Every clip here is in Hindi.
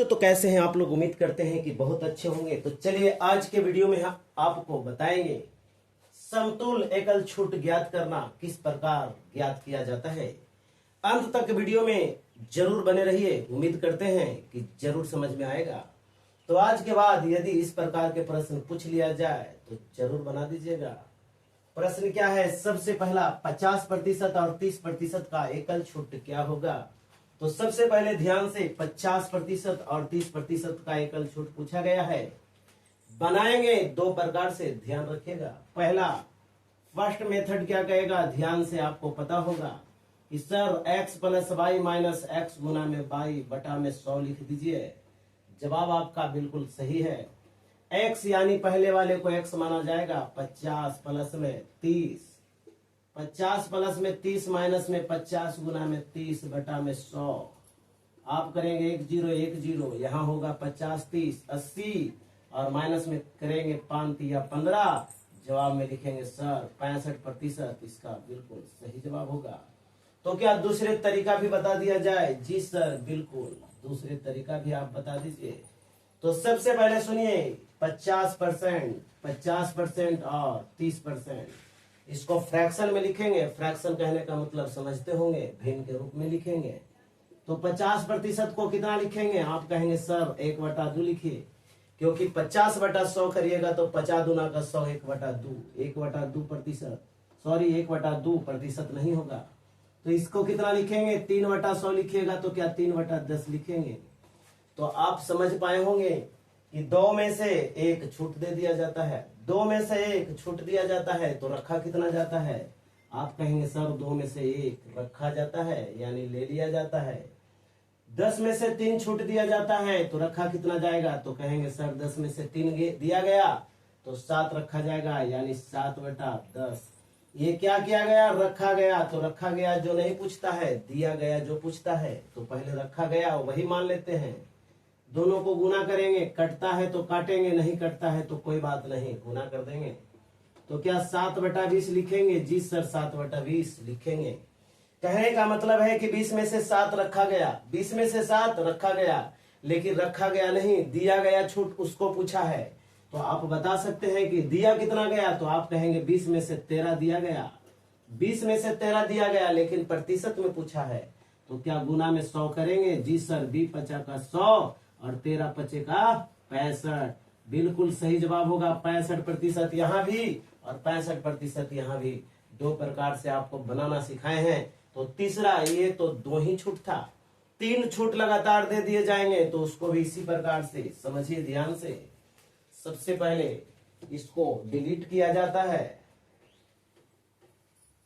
तो कैसे हैं आप लोग। उम्मीद करते हैं कि बहुत अच्छे होंगे। तो चलिए आज के वीडियो में हम आपको बताएंगे समतुल एकल छूट ज्ञात करना किस प्रकार ज्ञात किया जाता है। अंत तक वीडियो में जरूर बने रहिए। उम्मीद करते हैं कि जरूर समझ में आएगा। तो आज के बाद यदि इस प्रकार के प्रश्न पूछ लिया जाए तो जरूर बना दीजिएगा। प्रश्न क्या है? सबसे पहला 50% और 30% का एकल छूट क्या होगा। तो सबसे पहले ध्यान से 50% और 30% का एकल छूट पूछा गया है। बनाएंगे दो प्रकार से, ध्यान रखिएगा। पहला फर्स्ट मेथड क्या कहेगा, ध्यान से आपको पता होगा कि sir x plus y minus x गुना में वाई बटा में 100 लिख दीजिए। जवाब आपका बिल्कुल सही है। x यानी पहले वाले को x माना जाएगा। 50 प्लस में 30, 50 प्लस में 30 माइनस में 50 गुना में 30 बटा में 100। आप करेंगे 1 0 1 0, यहाँ होगा 50 30 80 और माइनस में करेंगे 5 या 15। जवाब में लिखेंगे सर 65%। इसका बिल्कुल सही जवाब होगा। तो क्या दूसरे तरीका भी बता दिया जाए? जी सर बिल्कुल, दूसरे तरीका भी आप बता दीजिए। तो सबसे पहले सुनिए 50% और 30%, इसको फ्रैक्शन में लिखेंगे। फ्रैक्शन कहने का मतलब समझते होंगे, भिन्न के रूप में लिखेंगे। तो 50% को कितना लिखेंगे? आप कहेंगे सर 1/2 लिखिए, क्योंकि 50/100 करिएगा तो 50 दूना का 100 1/2, 1/2%, सॉरी 1/2% नहीं होगा। तो इसको कितना लिखेंगे? 3/100 लिखिएगा तो क्या 3/10 लिखेंगे। तो आप समझ पाए होंगे कि 2 में से 1 छूट दे दिया जाता है। 2 में से 1 छूट दिया जाता है तो रखा कितना जाता है? आप कहेंगे सर 2 में से 1 रखा जाता है यानी ले लिया जाता है। 10 में से 3 छूट दिया जाता है तो रखा कितना जाएगा? तो कहेंगे सर 10 में से 3 दिया गया तो 7 रखा जाएगा यानी 7/10। ये क्या किया गया? रखा गया। तो रखा गया जो नहीं पूछता है, दिया गया जो पूछता है। तो पहले रखा गया वही मान लेते हैं। दोनों को गुना करेंगे, कटता है तो काटेंगे, नहीं कटता है तो कोई बात नहीं, गुना कर देंगे। तो क्या 7/20 लिखेंगे? जी सर 7/20 लिखेंगे। कहने का मतलब है कि 20 में से 7 रखा गया, 20 में से 7 रखा गया, लेकिन रखा गया नहीं, दिया गया छूट उसको पूछा है। तो आप बता सकते हैं कि दिया कितना गया। तो आप कहेंगे 20 में से 13 दिया गया, 20 में से 13 दिया गया, लेकिन प्रतिशत में पूछा है। तो क्या गुना में 100 करेंगे? जी सर 20 का 100 और 13 पचे का 65। बिल्कुल सही जवाब होगा 65% यहाँ भी और 65% यहाँ भी। दो प्रकार से आपको बनाना सिखाए हैं। तो तीसरा, ये तो 2 ही छूट था, 3 छूट लगातार दे दिए जाएंगे तो उसको भी इसी प्रकार से समझिए ध्यान से। सबसे पहले इसको डिलीट किया जाता है।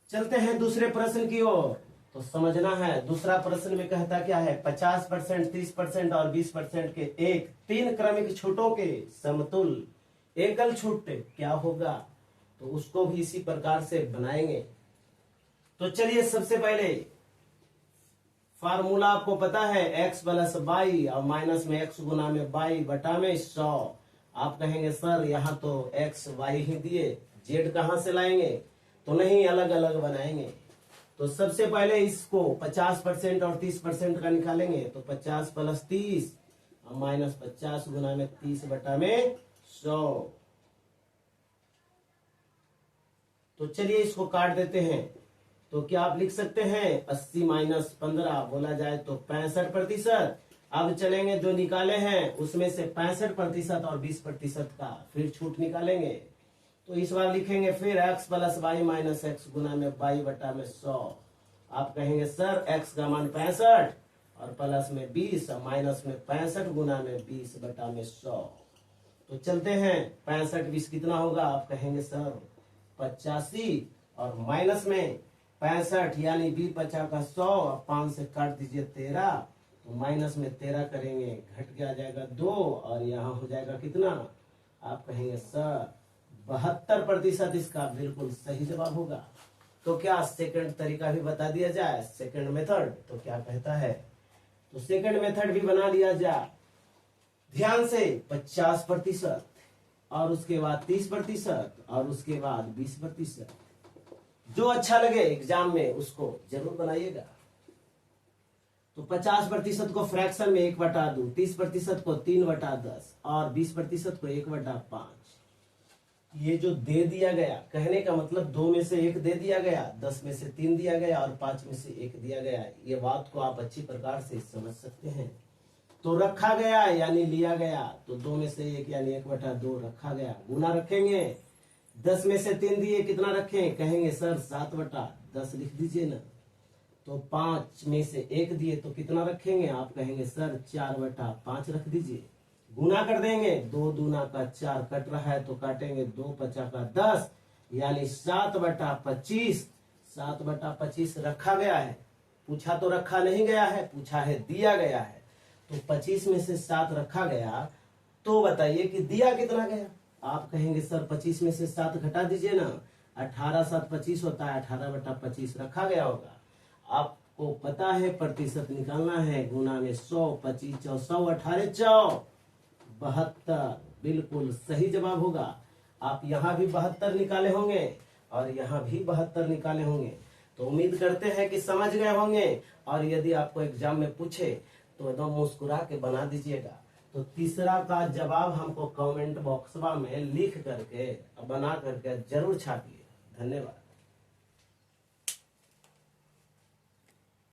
चलते हैं दूसरे प्रश्न की ओर। तो समझना है दूसरा प्रश्न में कहता क्या है, 50%, 30% और 20% के एक 3 क्रमिक छूटों के समतुल एकल छूट क्या होगा। तो उसको भी इसी प्रकार से बनाएंगे। तो चलिए सबसे पहले फार्मूला आपको पता है, x प्लस वाई और माइनस में x गुना में वाई बटा में 100। आप कहेंगे सर यहाँ तो x y ही दिए, z कहां से लाएंगे? तो नहीं, अलग अलग बनाएंगे। तो सबसे पहले इसको 50% और 30% का निकालेंगे। तो 50 प्लस 30 और माइनस 50 गुना में 30 बटा में 100। तो चलिए इसको काट देते हैं। तो क्या आप लिख सकते हैं 80 माइनस 15 बोला जाए तो 65%। अब चलेंगे जो निकाले हैं उसमें से 65% और 20% का फिर छूट निकालेंगे। तो इस बार लिखेंगे फिर x plus y minus x गुना में वाई बटा में 100। आप कहेंगे सर x का मान 65 और प्लस में 20 और माइनस में 65 गुना में 20 बटा में 100। तो चलते हैं 65 20 कितना होगा? आप कहेंगे सर 85 और माइनस में 65 यानी 20 का 100 और 5 से काट दीजिए 13। तो माइनस में 13 करेंगे, घट के आ जाएगा 2 और यहाँ हो जाएगा कितना? आप कहेंगे सर 72%। इसका बिल्कुल सही जवाब होगा। तो क्या सेकंड तरीका भी बता दिया जाए, सेकंड मेथड। तो क्या कहता है? तो सेकंड मेथड भी बना लिया जाए। ध्यान से 50% और उसके बाद 30% और उसके बाद 20%। जो अच्छा लगे एग्जाम में उसको जरूर बनाइएगा। तो 50% को फ्रैक्शन में 1/2, 30% को 3/10 और 20% को 1/5। ये जो दे दिया गया, कहने का मतलब 2 में से 1 दे दिया गया, 10 में से 3 दिया गया और 5 में से 1 दिया गया। ये बात को आप अच्छी प्रकार से समझ सकते हैं। तो रखा गया यानी लिया गया, तो 2 में से 1 यानी 1/2 रखा गया। गुना रखेंगे, 10 में से 3 दिए, कितना रखें? कहेंगे सर 7/10 लिख दीजिए ना। तो 5 में से 1 दिए तो कितना रखेंगे? आप कहेंगे सर 4/5 रख दीजिए। गुना कर देंगे, 2 दूना का 4 कट रहा है तो काटेंगे 2 5 का 10 यानी 7/25। 7/25 रखा गया है। पूछा तो रखा नहीं गया है, पूछा है दिया गया है। तो 25 में से 7 रखा गया, तो बताइए कि दिया कितना गया? आप कहेंगे सर 25 में से 7 घटा दीजिए ना, 18 7 25 होता है, 18/25 रखा गया होगा। आपको पता है प्रतिशत निकालना है, गुना में 100, 25 चौ 100, 18 चौ 72, बिल्कुल सही जवाब होगा। आप यहाँ भी 72 निकाले होंगे और यहाँ भी 72 निकाले होंगे। तो उम्मीद करते हैं कि समझ गए होंगे। और यदि आपको एग्जाम में पूछे तो एकदम मुस्कुरा के बना दीजिएगा। तो तीसरा का जवाब हमको कमेंट बॉक्स में लिख करके बना करके जरूर छापिए। धन्यवाद।